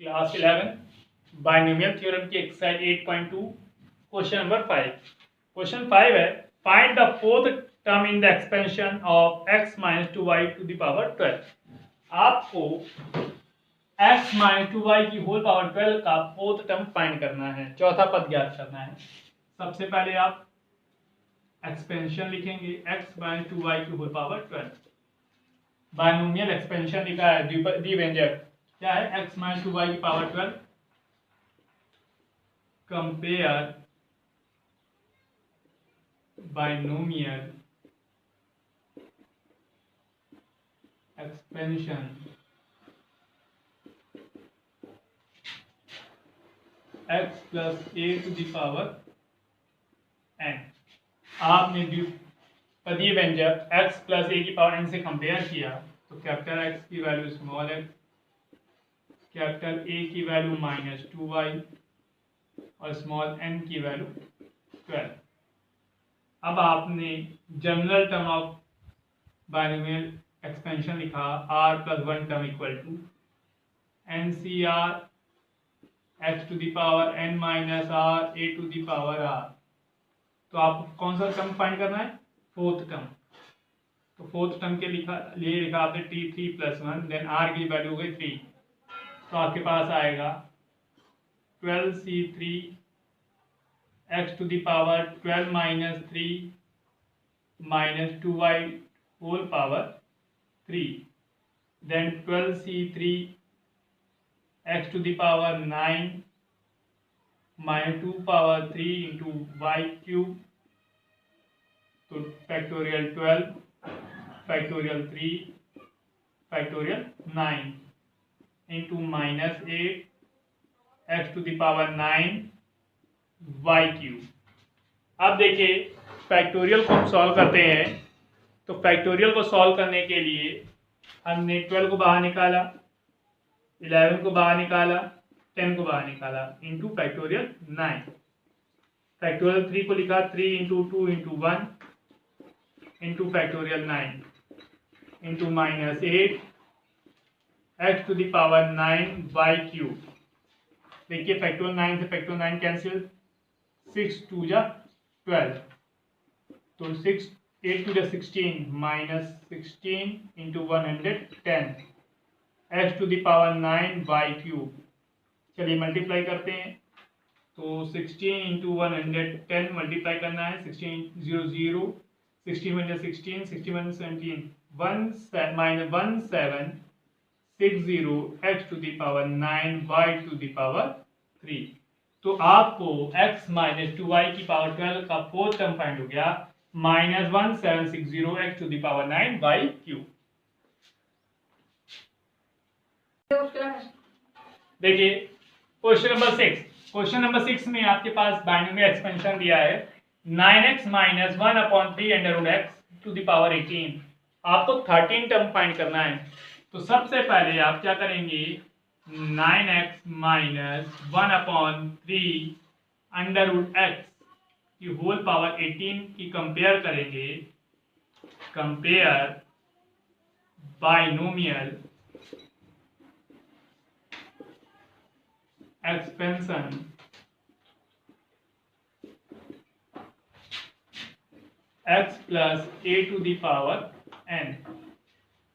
Class 11 binomial theorem की exercise 8.2 question number 5। Question 5 है find the fourth term in the expansion of x minus 2y to the power 12। आपको x minus 2y की whole power 12 का fourth term find करना है, चौथा पद ज्ञात करना है। सबसे पहले आप एक्सपेंशन लिखेंगे x माइनस 2y की होल पावर 12। बाइनोमियल एक्सपेंशन लिखा है, द्विव्यंजक क्या है, x माइनस 2y की power 12 compare binomial expansion x plus a to the power n। आपने द्विपदीय व्यंजक x प्लस a की पावर n से कंपेयर किया तो कैपिटल x की value small x, capital A की वैल्यू माइनस 2y और स्मॉल n की वैल्यू 12। अब आपने general term of binomial expansion लिखा r plus 1 term equal to NCR x to the power n minus r a to the power r। तो आपको कौन सा टर्म फाइंड करना है, फोर्थ टर्म। तो फोर्थ टर्म के लिए लिखा आपने t3 प्लस 1, देन r की वैल्यू हो गई 3, तो आपके पास आएगा 12c3 x to the power 12 minus 3 minus 2y whole power 3, then 12c3 x to the power 9 minus 2 power 3 into y cube, तो factorial 12 factorial 3 factorial 9 into minus 8 x to the power 9 y cube. अब देखिए factorial को हम solve करते हैं, तो factorial को solve करने के लिए हमने 12 को बाहर निकाला, 11 को बाहर निकाला, 10 को बाहर निकाला, इंटू फैक्टोरियल 9। फैक्टोरियल 3 को लिखा 3 into 2 into 1 into factorial 9 into minus 8 x to the power 9 y cube. देखिए फैक्टोरियल 9 से फैक्टोरियल 9 कैंसिल, 6 2 जा 12, तो 6 8 2 जा 16 minus 16 into 110 x to the power 9 y cube. चलिए मल्टीप्लाई करते हैं, तो 16 इंटू 110 मल्टीप्लाई करना है, 16 0 0 16 1 16 61 17 1 minus 1760 x to the power 9 y to the power 3। तो आपको x माइनस 2y की पावर 12 का फोर्थ टर्म फाइंड हो गया, minus 1760 x to the power 9 y cube. देखिए क्वेश्चन नंबर 6। क्वेश्चन नंबर 6 में आपके पास बाइनोमियल एक्सपेंशन दिया है 9x minus 1/3 under root x to the power 18। आपको 13 टर्म फाइंड करना है, तो सबसे पहले आप क्या करेंगे, 9x minus 1/3 under root x की होल पावर 18 की कंपेयर करेंगे, compare binomial expansion x plus a to the power n।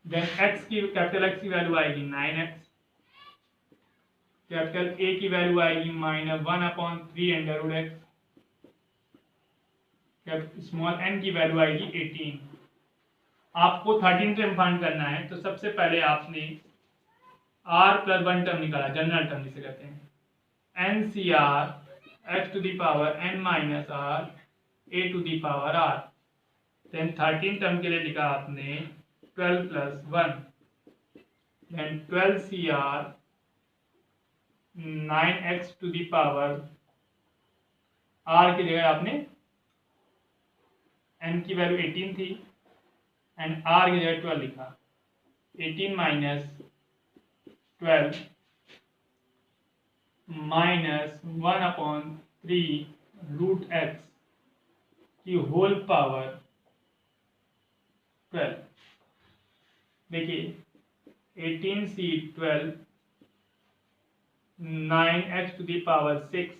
Then x की कैपिटल x की वैल्यू आएगी 9x, कैपिटल a की वैल्यू आएगी minus 1/3 under root x, small n की value आएगी 18। आपको 13 टर्म फाइंड करना है, तो सबसे पहले आपने r प्लस 1 टर्म निकाला, जनरल टर्म जिसे कहते हैं, NCR x to the power n minus r a to the power r। Then 13 term के लिए लिखा आपने 12 plus 1, then 12CR 9x to the power r की जगह आपने n की वैल्यू 18 थी एंड r की जगह 12 लिखा, 18 माइनस 12 माइनस 1/3 रूट x की होल पावर 12। देखिए 18C12 9x to the power 6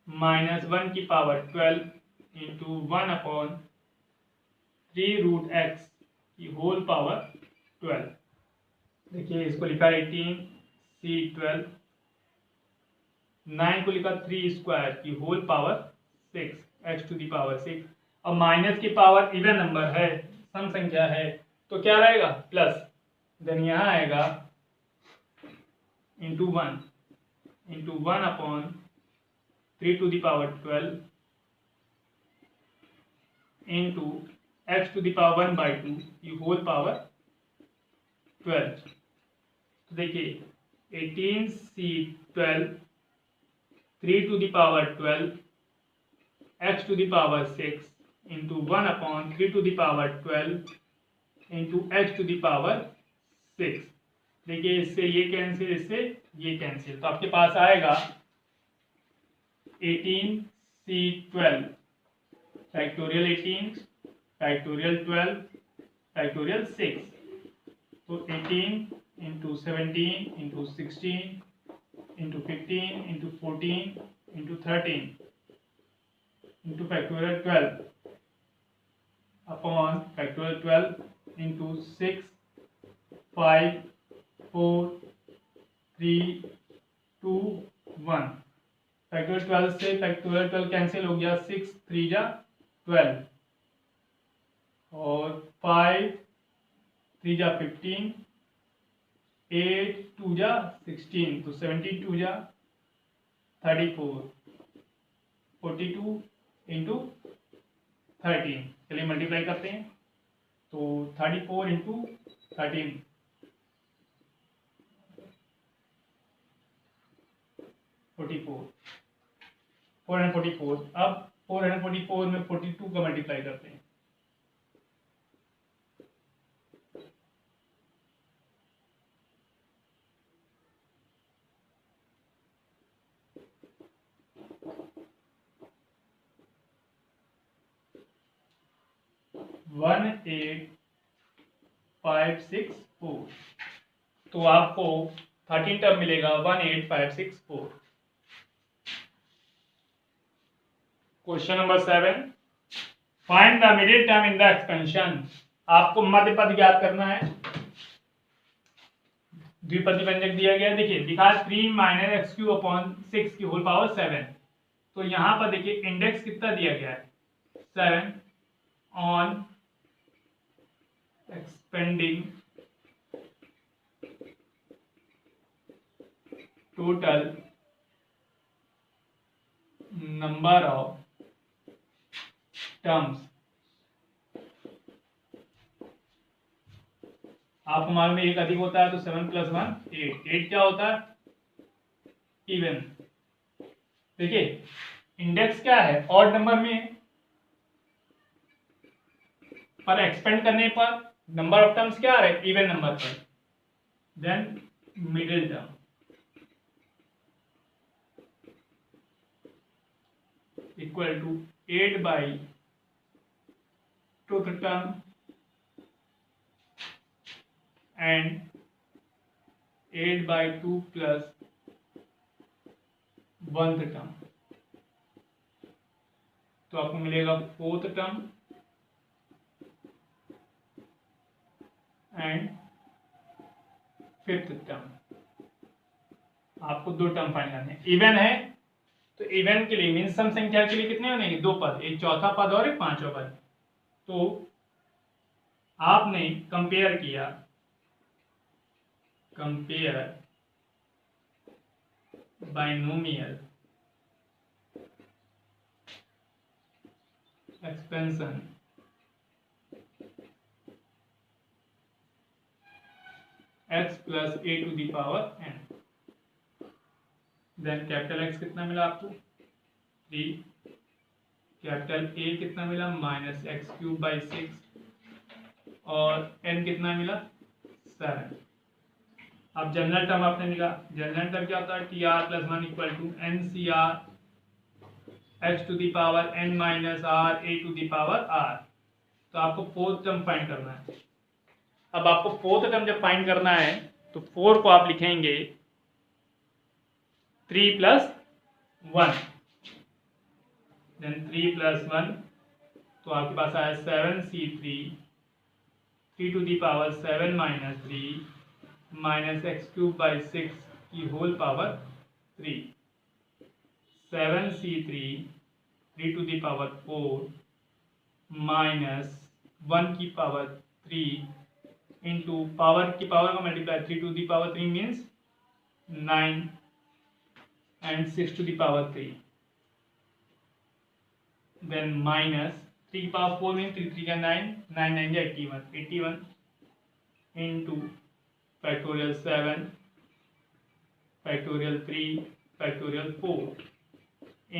minus 1 की power 12 into 1 upon 3 root x की होल पावर 12। देखिए इसको लिखा 18c12, 9 को लिखा 3 स्क्वायर की whole power 6 x to the power 6। और माइनस की पावर इवन नंबर है, सम संख्या है, तो क्या रहेगा प्लस, देन यहाँ आएगा into 1 upon 3 to the power 12 into x to the power 1/2 की होल पावर 12। तो देखिए 18c12 3 to the power 12 x to the power 6 into 1 upon 3 to the power 12 into x to the power 6। देखिए इससे ये cancel, इससे ये cancel, तो आपके पास आएगा 18c12 फैक्टोरियल 18 फैक्टोरियल 12 फैक्टोरियल 6। तो 18 into 17 into 16 into 15 into 14 into 13 into factorial 12 upon factorial 12 into 6 5 4 3 2 1। Factorial 12 से फैक्टोरियल 12 कैंसिल हो गया, 6 3 जा 12 और 5 3 जा 15 8 2 जा 16, तो 72 जा 34 42 इंटू 13। चलिए मल्टीप्लाई करते हैं, तो 34 इंटू 13 44 444। अब 444 में 42 का मल्टीप्लाई करते हैं, वन 18564। तो आपको 13 टर्म मिलेगा 18564। Question number 7, find the middle term in the expansion. आपको मध्य पद ज्ञात करना है। द्विपदी व्यंजक दिया गया, देखिए लिखा 3 माइनस एक्स क्यू अपॉन 6 की होल पावर 7। तो यहाँ पर देखिए इंडेक्स कितना दिया गया है 7 on expanding total number of terms. आपको मालूम है 1 अधिक होता है तो 7 + 1 8। 8 क्या होता है इवन। देखिए इंडेक्स क्या है ऑड नंबर में, पर एक्सपेंड करने पर नंबर ऑफ टर्म्स क्या आ रहे इवन नंबर पर। Then middle term equal to 8/2 term and 8/2 + 1th term. तो आपको मिलेगा 4th term and 5th term. आपको 2 टर्म फाइंड करने हैं। इवन है तो इवन के लिए मीन सम संख्या के लिए कितने होंगे 2 पद, एक चौथा पद और एक पांचवा पद। तो आपने कंपेयर किया, compare binomial expansion x + a to the power n। Then capital X कितना मिला आपको 3, कैपिटल A कितना मिला -x³/6 और n कितना मिला 7। अब जनरल टर्म आपने मिला, जनरल टर्म क्या होता है tr + 1 = ncr x to the power n - r a to the power r। तो आपको 4th टर्म फाइंड करना है। अब आपको 4th टर्म जब फाइंड करना है तो 4 को आप लिखेंगे 3 plus 1, देन 3 plus 1, तो आपके पास आया 7c3, 3 to the power 7 minus 3 minus x cube by 6 की whole power 3, 7c3 3 to the power 4 minus 1 की पावर 3 इंटू पावर की पावर का multiply 3 to the power 3 means 9 and 6 to the power 3, then minus 3 की power 4 means 3 3 का 9, 9 9 जा 81 into factorial 7 factorial 3 factorial 4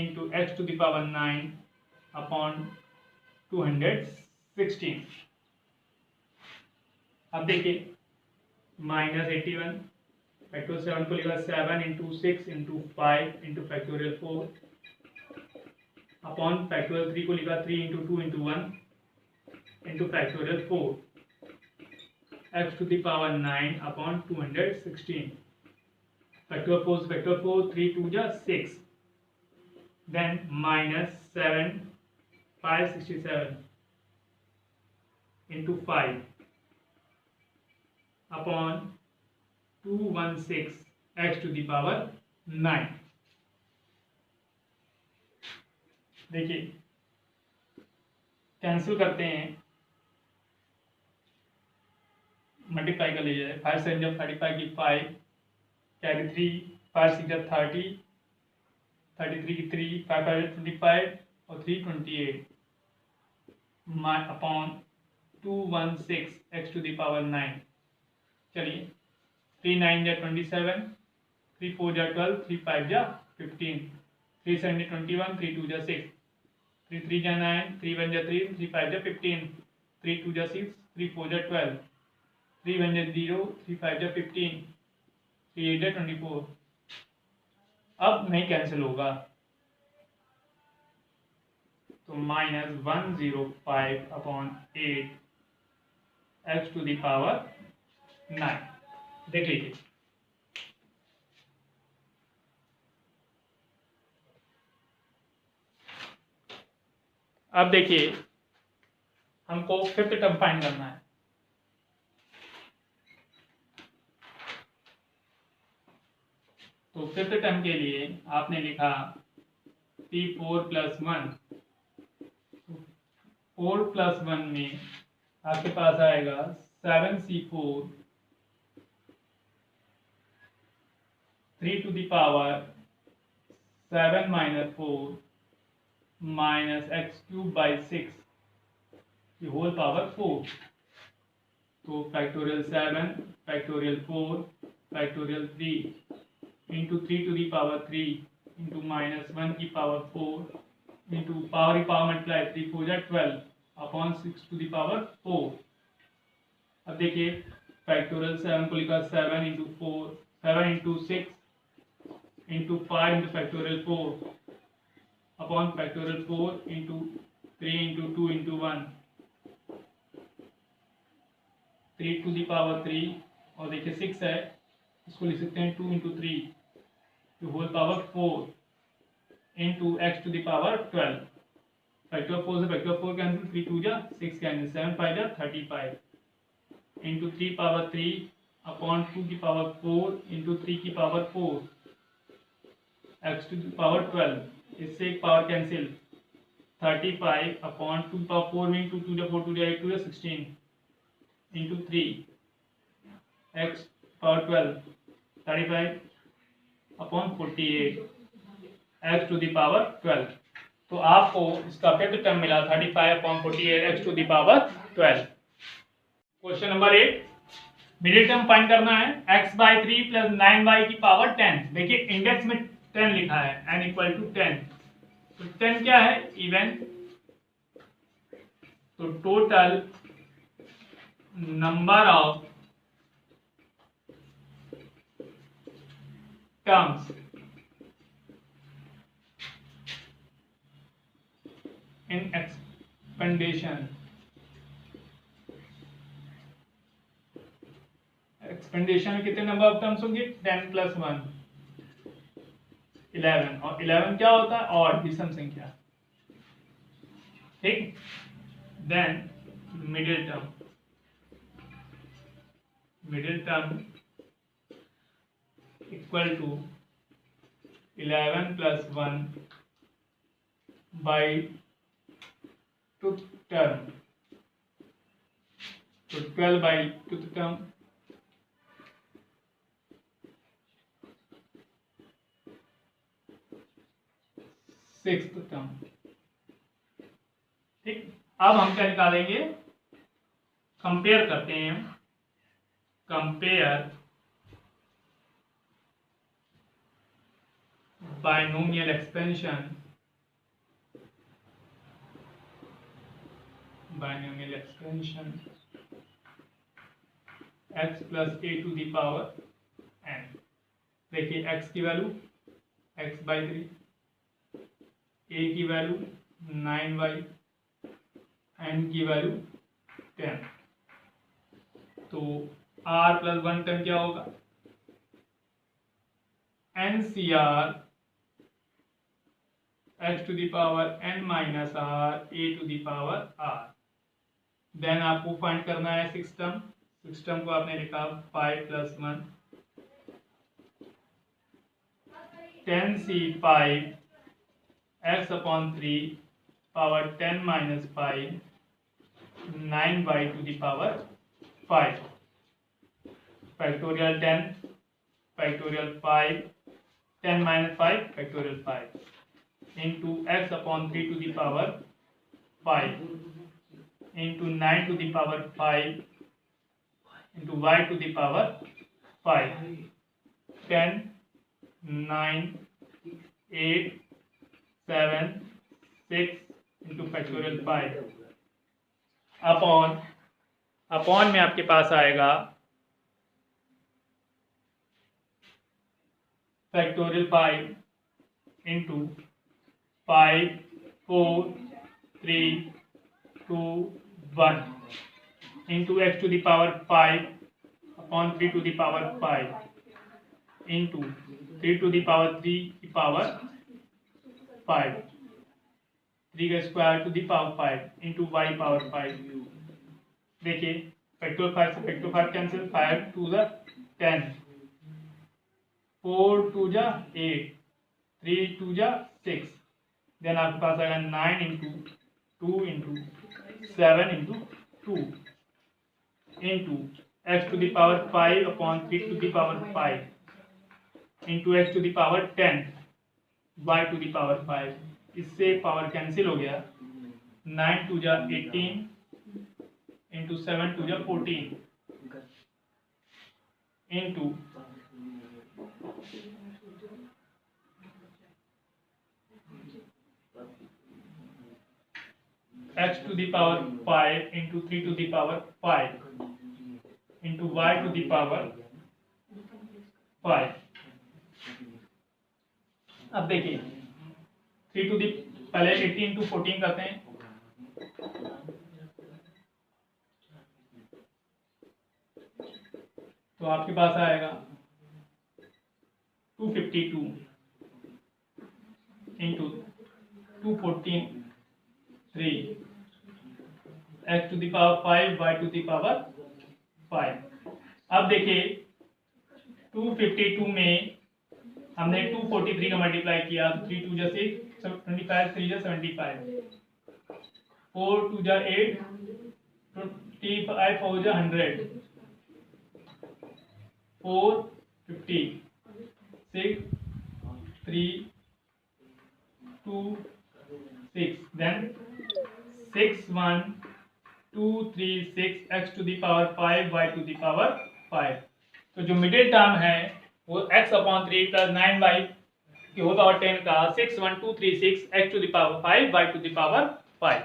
into x to the power 9 upon 216। अब देखिए minus 81 factorial 7 को लिखा 7 into 6 into 5 into factorial 4 upon factorial 3 को लिखा 3 into 2 into 1 into factorial 4 x to the power 9 upon 216। Factorial 4 से फैक्टोरियल 4 3 2 जा 6, then minus 7 567 into 5 upon 216 x to the power 9। देखिए cancel करते हैं, मल्टीप्लाई कर लीजिए, 5 7 जब 35 की 5 कैरी 3 5 6 जब 30 33 की 3 5 5 25 और 3 28 upon 216 x to the power 9। चलिए 3 9 जा 27, 3 4 जा 12, 3 5 जा 15, 3 7 जा 21, 3 2 जा 6, 3 3 जा 9, 3 1 जा 3, 3 5 जा 15, 3 2 जा 6, 3 4 जा 12, 3 1 जा 0, 3 5 जा 15, 3 8 जा 24। अब नहीं कैंसिल होगा तो minus 105 upon 8 x to the power 9। देख लीजिए अब देखिए हमको फिफ्थ टर्म फाइंड करना है। तो फिफ्थ टर्म के लिए आपने लिखा P4 + 1, 4 + 1 में आपके पास आएगा 7c4 3 to the power 7 minus 4 minus x cube by 6 की होल पावर 4। तो factorial 7 factorial 4 factorial 3 into 3 to the power 3 into minus 1 की पावर 4 इंटू पावर की पावर मल्टीप्लाई 3 4 जा 12 अपॉन 6 to the power 4। अब देखिए फैक्टोरियल 7 को लिखा 7 into 4 7 into 6 into 5 into factorial 4 upon factorial 4 into 3 into 2 into 1 3 to the power 3 और देखिए 6 है, इसको लिख सकते हैं 2 into 3 to whole power 4 into x to the power 12। Factor 4 से फैक्टर 4 कैंसिल, 3 2 जा 6 कैंसिल, 7 5 जा 35 इंटू 3 पावर 3 अपॉन 2 की पावर 4 इंटू 3 की power 4 x to the power 12। इससे एक पावर कैंसिल, 35 अपॉन 2 पावर 4 में 2 2 जा 4 2 जा 8 2 जा 16 into 3 x power 12 35 upon 48 x to the power 12। तो आपको इसका फिफ्थ टर्म मिला 35 upon 48 x to the power 12। Question number 8, middle term find करना है x/3 + 9y की पावर 10। देखिए इंडेक्स में 10 लिखा है n = 10, तो 10 क्या है, इवन। तो total number of terms in expansion में कितने नंबर ऑफ टर्म्स होंगे, 10 + 1। 11 और 11 क्या होता है ऑड विषम संख्या, ठीक। Then middle term equal to 11 plus 1 by twoth term, तो 12 by twoth term, sixth term, ठीक। अब हम क्या निकालेंगे, कंपेयर करते हैं, compare binomial expansion, x plus a to the power n। देखिए x की वैल्यू x/3, a की वैल्यू 9y, n की वैल्यू 10। तो r प्लस 1 टर्म क्या होगा, NCR x to the power n minus r a to the power r। Then आपको find करना है सिक्स टर्म को आपने लिखा 5 plus 1 10c5 x/3 power 10 minus 5 9y to the power 5 factorial 10 factorial 5 10 minus 5 factorial 5 into x/3 to the power 5 into 9 to the power 5 into y to the power 5 10 9 8 7 6 into factorial 5 upon में आपके पास आएगा factorial 5 into 5 4 3 2 1 into x to the power 5 upon 3 to the power 5 into 3 to the power 3 की power 5 3 का square to the power 5 into y power 5। देखिए factorial 5 से factorial 5 cancel, 5 2 ज़ा 10 4 2 ज़ा 8 3 2 ज़ा 6। देन आपके पास आएगा 9 into 2 into 7 into 2 into x to the power 5 upon 3 to the power 5 into x to the power 10 y to the power 5। इससे power cancel हो गया, 9 2 जा 18 इंटू 7 2 जा 14 into x to the power 5 into 3 to the power 5 into y to the power 5। अब देखिए 3 to दी पहले 18 into 14 करते हैं, तो आपके पास आएगा 252 into 214 3 x to the power 5 y to the power 5। अब देखिए 252 में हमने 243 का मल्टीप्लाई किया, 3 2 जा 6 25 3 जा 75 4 2 जा 8 25 4 जा 100 4 50 6 3 2 6 then 6 1 2 3 6 x to the power 5 y to the power 5। तो जो मिडिल टर्म है वो x/3 प्लस 9y की होल पावर 10 का 6 1 2 3 6 x to the power 5 y to the power 5।